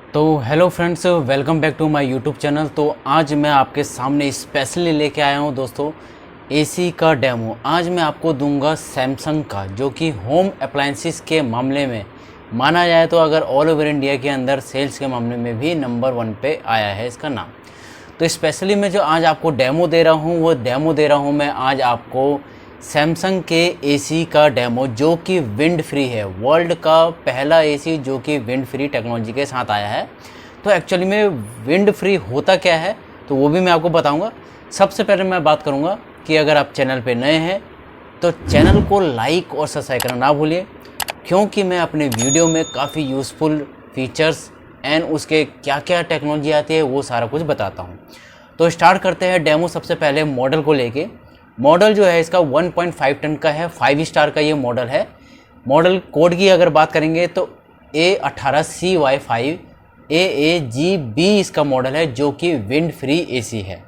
तो hello friends, welcome back to my YouTube channel. तो आज मैं आपके सामने स्पेशली लेके आया हूँ दोस्तों एसी का डेमो। आज मैं आपको दूंगा सैमसंग का, जो कि होम अप्लायंसेस के मामले में माना जाए तो अगर ऑल ओवर इंडिया के अंदर सेल्स के मामले में भी नंबर 1 पे आया है इसका नाम। तो स्पेशली मैं जो आज आपको डेमो दे रहा हूँ वो डेमो दे रहा हूँ मैं आज आपको सैमसंग के एसी का डेमो, जो कि विंड फ्री है। वर्ल्ड का पहला एसी जो कि विंड फ्री टेक्नोलॉजी के साथ आया है। तो एक्चुअली में विंड फ्री होता क्या है तो वो भी मैं आपको बताऊंगा। सबसे पहले मैं बात करूंगा कि अगर आप चैनल पे नए हैं तो चैनल को लाइक और सब्सक्राइब करना ना भूलिए, क्योंकि मैं अपने वीडियो में काफ़ी यूज़फुल फीचर्स एंड उसके क्या क्या टेक्नोलॉजी आती है वो सारा कुछ बताता हूँ। तो स्टार्ट करते हैं डेमो। सबसे पहले मॉडल को लेके। मॉडल जो है इसका 1.5 टन का है, 5 स्टार का ये मॉडल है। मॉडल कोड की अगर बात करेंगे तो A18CY5 AAGB इसका मॉडल है, जो कि विंड फ्री एसी है।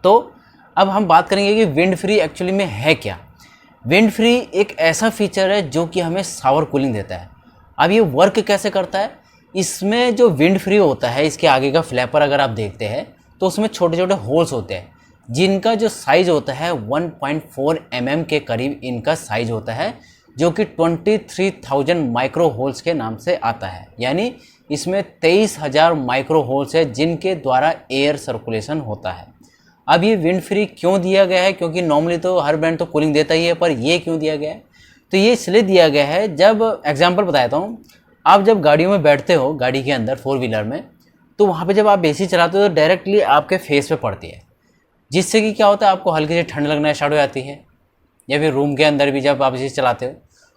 तो अब हम बात करेंगे कि विंड फ्री एक्चुअली में है क्या। विंड फ्री एक ऐसा फीचर है जो कि हमें शावर कूलिंग देता है। अब ये वर्क कैसे करता है, इसमें जो विंड फ्री होता है इसके आगे का फ्लैपर अगर आप देखते हैं तो उसमें छोटे छोटे होल्स होते हैं, जिनका जो साइज़ होता है 1.4 mm के करीब इनका साइज़ होता है, जो कि 23,000 माइक्रो होल्स के नाम से आता है। यानी इसमें 23,000 माइक्रो होल्स है जिनके द्वारा एयर सर्कुलेशन होता है। अब ये विंड फ्री क्यों दिया गया है, क्योंकि नॉर्मली तो हर ब्रांड तो कूलिंग देता ही है, पर ये क्यों दिया गया है तो ये इसलिए दिया गया है। जब एग्जांपल बताता हूँ, आप जब गाड़ियों में बैठते हो गाड़ी के अंदर 4 व्हीलर में, तो वहाँ पे जब आप एसी चलाते हो तो डायरेक्टली आपके फेस पे पड़ती है, जिससे कि क्या होता है आपको हल्की सी ठंड लगना स्टार्ट हो जाती है। या फिर रूम के अंदर भी जब आप एसी चलाते हो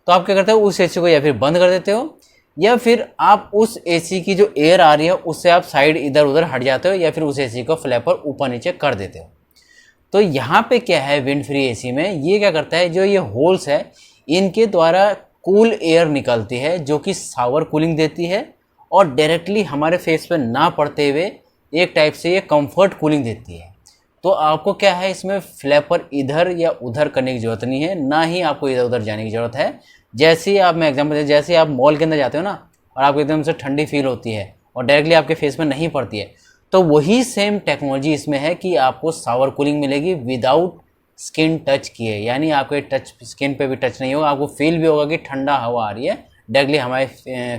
तो आप क्या करते हो, उस एसी को या फिर बंद कर देते हो, या फिर आप उस एसी की जो एयर आ रही है उससे आप साइड इधर उधर हट जाते हो, या फिर उस एसी को फ्लैपर ऊपर नीचे कर देते हो। तो यहाँ पे क्या है, विंड फ्री एसी में ये क्या करता है, जो ये होल्स है इनके द्वारा कूल एयर निकलती है, जो कि शावर कूलिंग देती है और डायरेक्टली हमारे फेस पे ना पड़ते हुए एक टाइप से ये कंफर्ट कूलिंग देती है। तो आपको क्या है, इसमें फ्लैपर इधर या उधर करने की ज़रूरत नहीं है, ना ही आपको इधर उधर जाने की ज़रूरत है। जैसे ही आप, मैं एग्जांपल दे, जैसे आप मॉल के अंदर जाते हो ना और आपको एकदम से ठंडी फील होती है और डायरेक्टली आपके फेस में नहीं पड़ती है, तो वही सेम टेक्नोलॉजी इसमें है कि आपको शावर कूलिंग मिलेगी विदाउट स्किन टच किए। यानी आपके टच स्किन पे भी टच नहीं होगा, आपको फील भी होगा कि ठंडा हवा आ रही है, डायरेक्टली हमारे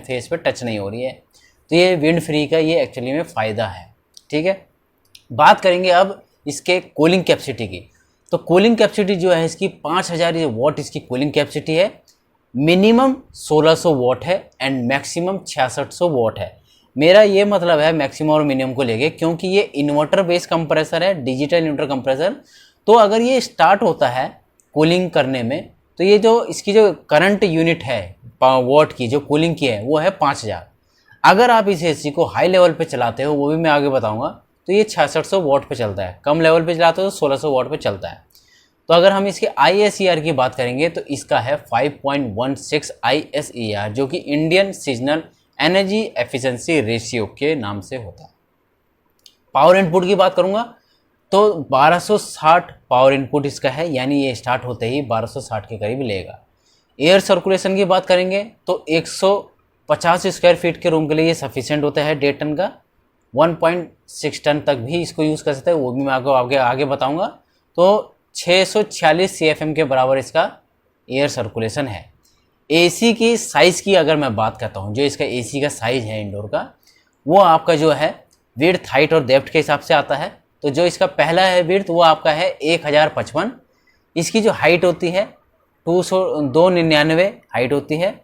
फेस पे टच नहीं हो रही है। तो ये विंड फ्री का ये एक्चुअली में फ़ायदा है। ठीक है, बात करेंगे अब इसके कूलिंग कैपेसिटी की। तो कूलिंग कैपेसिटी जो है इसकी 5000 वॉट इसकी कूलिंग कैपेसिटी है। मिनिमम 1600 वॉट है एंड मैक्सिमम 6600 वॉट है। मेरा ये मतलब है मैक्सिमम और मिनिमम को लेके, क्योंकि ये इन्वर्टर बेस्ड कंप्रेसर है, डिजिटल इन्वर्टर कंप्रेसर। तो अगर ये स्टार्ट होता है कूलिंग करने में तो ये जो इसकी जो करंट यूनिट है वॉट की जो कूलिंग की है वो है 5000। अगर आप इस एसी को हाई लेवल पे चलाते हो, वो भी मैं आगे बताऊंगा, तो ये 6600 वॉट पे चलता है। कम लेवल पे चलाते हो तो 1600 वॉट पे चलता है। तो अगर हम इसके ISER की बात करेंगे तो इसका है 5.16 ISER, जो कि Indian seasonal energy efficiency ratio के नाम से होता है। पावर इनपुट की बात करूंगा तो 1260 पावर इनपुट इसका है, यानी ये स्टार्ट होते ही 1260 के करीब लेगा। एयर सर्कुलेशन की बात करेंगे तो 150 स्क्वायर फीट के रूम के लिए ये सफिशिएंट होता है 1.5 टन का। 1.6 टन तक भी इसको यूज़ कर सकते हैं, वो भी मैं आपको आगे बताऊंगा। तो 646 CFM के बराबर इसका एयर सर्कुलेशन है। एसी की साइज़ की अगर मैं बात करता हूँ, जो इसका एसी का साइज़ है इंडोर का, वो आपका जो है विड्थ, हाइट और डेप्थ के हिसाब से आता है। तो जो इसका पहला है विड्थ वो आपका है 1055। इसकी जो हाइट होती है 299 हाइट होती है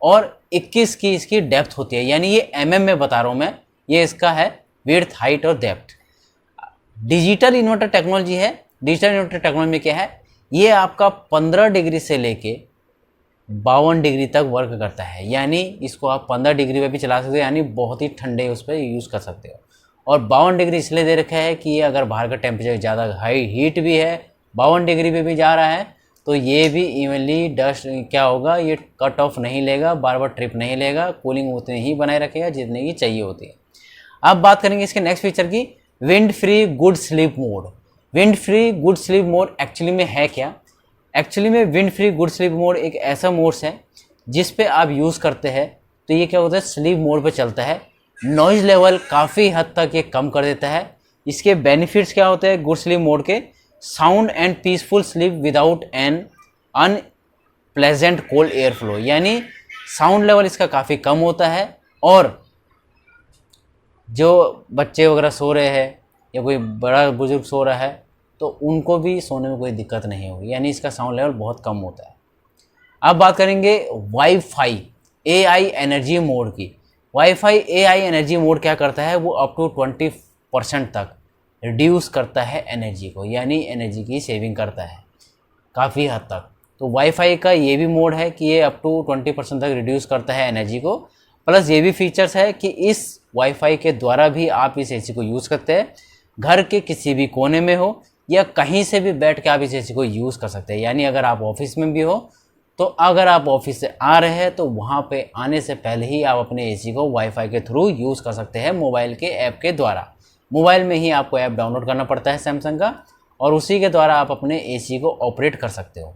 और 21 की इसकी डेप्थ होती है। यानी ये mm में बता रहा हूँ मैं, ये इसका है विड्थ, हाइट और डेप्थ। डिजिटल इन्वर्टर टेक्नोलॉजी है। डिजिटल इन्वर्टर टेक्नोलॉजी में क्या है, ये आपका 15 डिग्री से लेके 52 डिग्री तक वर्क करता है। यानी इसको आप 15 डिग्री पे भी चला सकते हो, यानी बहुत ही ठंडे उस पर यूज़ कर सकते हो। और 52 डिग्री इसलिए दे रखा है कि ये अगर बाहर का टेम्परेचर ज़्यादा हाई हीट भी है, 52 डिग्री पे भी जा रहा है, तो ये भी इवनली डस्ट क्या होगा, ये कट ऑफ नहीं लेगा, बार बार ट्रिप नहीं लेगा, कूलिंग उतनी ही बनाए रखेगा जितने की चाहिए होती है। अब बात करेंगे इसके नेक्स्ट फीचर की, wind free good sleep mode. Wind free good sleep mode actually में है क्या? एक्चुअली में wind free good sleep mode एक ऐसा मोड्स है जिस पे आप यूज़ करते हैं तो ये क्या होता है, स्लीप मोड पे चलता है नॉइज़ लेवल काफ़ी हद तक ये कम कर देता है। इसके बेनिफिट्स क्या होते हैं गुड स्लीप मोड के? Sound and peaceful sleep without an unpleasant cold air flow, यानी साउंड लेवल इसका काफ़ी कम होता है और जो बच्चे वगैरह सो रहे हैं या कोई बड़ा बुजुर्ग सो रहा है तो उनको भी सोने में कोई दिक्कत नहीं होगी, यानी इसका साउंड लेवल बहुत कम होता है। अब बात करेंगे वाईफाई एआई एनर्जी मोड की। वाईफाई एआई एनर्जी मोड क्या करता है? वो अप टू 20% तक रिड्यूस करता है एनर्जी को, यानी एनर्जी की सेविंग करता है काफ़ी हद तक। तो वाईफाई का ये भी मोड है कि ये अप टू 20% तक रिड्यूस करता है एनर्जी को, प्लस ये भी फीचर्स है कि इस वाईफाई के द्वारा भी आप इस एसी को यूज़ करते हैं, घर के किसी भी कोने में हो या कहीं से भी बैठ के आप इस एसी को यूज़ कर सकते हैं। यानी अगर आप ऑफिस में भी हो तो अगर आप ऑफिस से आ रहे हैं तो वहाँ पे आने से पहले ही आप अपने एसी को वाईफाई के थ्रू यूज़ कर सकते हैं मोबाइल के ऐप के द्वारा। मोबाइल में ही आपको ऐप डाउनलोड करना पड़ता है सैमसंग का, और उसी के द्वारा आप अपने एसी को ऑपरेट कर सकते हो।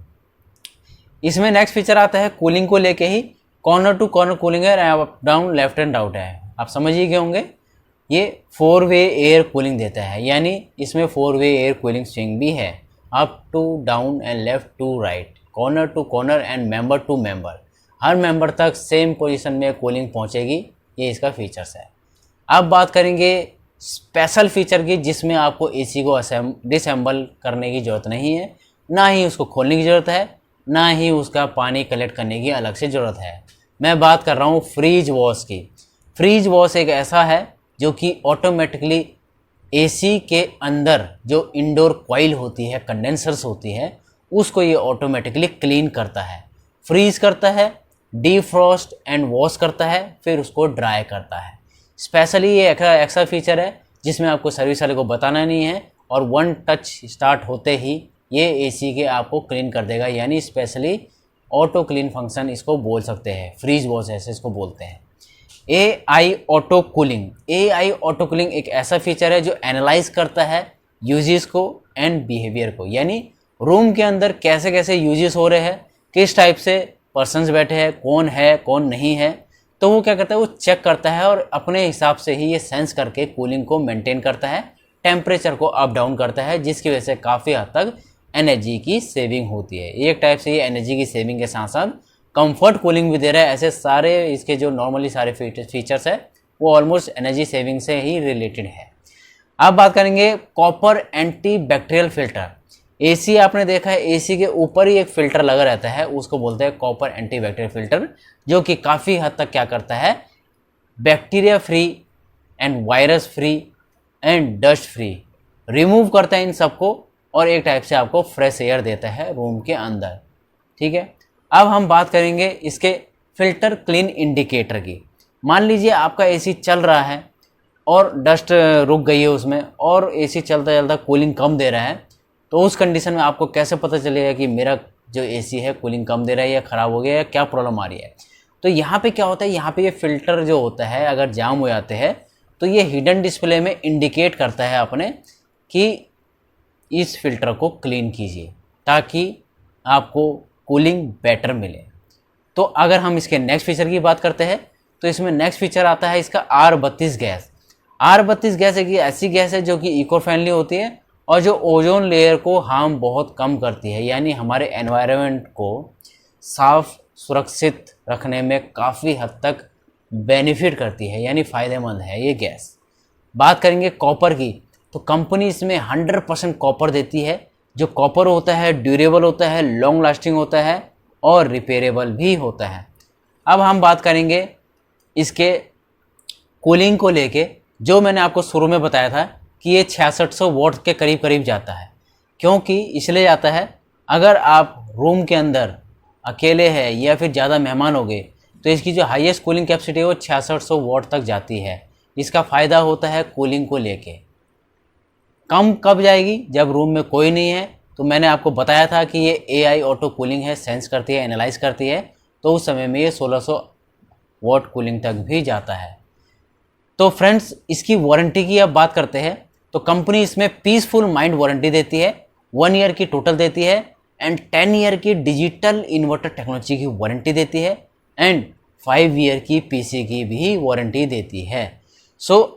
इसमें नेक्स्ट फीचर आता है कूलिंग को लेके ही, कॉर्नर टू कॉर्नर कूलिंग है, up down left and right है। आप समझ ही गए होंगे, ये 4 वे एयर कूलिंग देता है, यानी इसमें 4 वे एयर कूलिंग स्विंग भी है, up to down and left to right, corner to corner and member to member. हर मेंबर तक सेम पोजीशन में कूलिंग पहुंचेगी, ये इसका फीचर्स है। अब बात करेंगे स्पेशल फीचर की, जिसमें आपको एसी को डिसएम्बल करने की ज़रूरत नहीं है, ना ही उसको खोलने की ज़रूरत है, ना ही उसका पानी कलेक्ट करने की अलग से ज़रूरत है। मैं बात कर रहा हूँ फ्रीज वॉश की। फ्रीज वॉश एक ऐसा है जो कि ऑटोमेटिकली एसी के अंदर जो इंडोर कॉइल होती है, कंडेंसर्स होती है, उसको ये ऑटोमेटिकली क्लीन करता है, फ्रीज करता है, डीफ्रॉस्ट एंड वॉश करता है, फिर उसको ड्राई करता है। स्पेशली ये एक्स्ट्रा फीचर है जिसमें आपको सर्विस वाले को बताना नहीं है, और 1 टच स्टार्ट होते ही ये एसी के आपको क्लीन कर देगा, यानी स्पेशली ऑटो क्लीन फंक्शन इसको बोल सकते हैं, फ्रीज वॉश ऐसे इसको बोलते हैं। AI auto cooling. AI auto cooling एक ऐसा फीचर है जो एनालाइज करता है यूजेस को एंड बिहेवियर को, यानी रूम के अंदर कैसे कैसे यूजेस हो रहे हैं, किस टाइप से पर्सन्स बैठे हैं, कौन नहीं है, तो वो क्या करता है, वो चेक करता है और अपने हिसाब से ही ये सेंस करके कूलिंग को मेंटेन करता है, टेम्परेचर को अप डाउन करता है, जिसकी वजह से काफ़ी हद तक एनर्जी की सेविंग होती है। एक टाइप से ये एनर्जी की सेविंग के साथ साथ कंफर्ट कूलिंग भी दे रहा है। ऐसे सारे इसके जो नॉर्मली सारे फीचर्स है वो ऑलमोस्ट एनर्जी सेविंग से ही रिलेटेड है। अब बात करेंगे copper anti bacterial filter. AC आपने देखा है, एसी के ऊपर ही एक फिल्टर लगा रहता है, उसको बोलते हैं कॉपर एंटी बैक्टीरियल फिल्टर, जो कि काफ़ी हद तक क्या करता है, bacteria free and virus free and dust free remove करता है इन सबको, और एक टाइप से आपको फ्रेश एयर देता है रूम के अंदर। ठीक है, अब हम बात करेंगे इसके फिल्टर क्लीन इंडिकेटर की। मान लीजिए आपका एसी चल रहा है और डस्ट रुक गई है उसमें, और एसी चलता चलता कूलिंग कम दे रहा है, तो उस कंडीशन में आपको कैसे पता चलेगा कि मेरा जो एसी है कूलिंग कम दे रहा है या ख़राब हो गया या क्या प्रॉब्लम आ रही है? तो यहाँ पे क्या होता है, यहाँ पे ये फिल्टर जो होता है अगर जाम हो जाते हैं तो ये हिडन डिस्प्ले में इंडिकेट करता है अपने कि इस फिल्टर को क्लीन कीजिए ताकि आपको कूलिंग बेटर मिले। तो अगर हम इसके नेक्स्ट फीचर की बात करते हैं तो इसमें नेक्स्ट फीचर आता है इसका R32 गैस। R32 गैस एक ऐसी गैस है जो कि इको फ्रेंडली होती है और जो ओजोन लेयर को हार्म बहुत कम करती है, यानी हमारे एनवायरनमेंट को साफ सुरक्षित रखने में काफ़ी हद तक बेनिफिट करती है, यानी फ़ायदेमंद है ये गैस। बात करेंगे कॉपर की, तो कंपनी इसमें 100% कॉपर देती है। जो कॉपर होता है ड्यूरेबल होता है, लॉन्ग लास्टिंग होता है और रिपेयरेबल भी होता है। अब हम बात करेंगे इसके कूलिंग को लेके, जो मैंने आपको शुरू में बताया था कि ये 6600 वॉट के करीब करीब जाता है। क्योंकि इसलिए जाता है, अगर आप रूम के अंदर अकेले हैं या फिर ज़्यादा मेहमान हो गए तो इसकी जो हाईएस्ट कूलिंग कैपेसिटी है वो 6600 वॉट तक जाती है। इसका फ़ायदा होता है कूलिंग को लेके। कम कब जाएगी, जब रूम में कोई नहीं है। तो मैंने आपको बताया था कि ये एआई ऑटो कूलिंग है, सेंस करती है, एनालाइज करती है, तो उस समय में ये 1600 वॉट कूलिंग तक भी जाता है। तो फ्रेंड्स, इसकी वारंटी की अब बात करते हैं तो कंपनी इसमें पीसफुल माइंड वारंटी देती है, 1 ईयर की टोटल देती है एंड 10 ईयर की डिजिटल इन्वर्टर टेक्नोलॉजी की वारंटी देती है एंड 5 ईयर की पीसी की भी वारंटी देती है।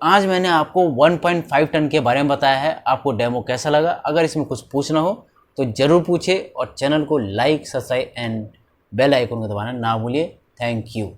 आज मैंने आपको 1.5 टन के बारे में बताया है। आपको डेमो कैसा लगा? अगर इसमें कुछ पूछना हो तो ज़रूर पूछे और चैनल को like, subscribe and bell icon को दबाना ना भूलिए। Thank you.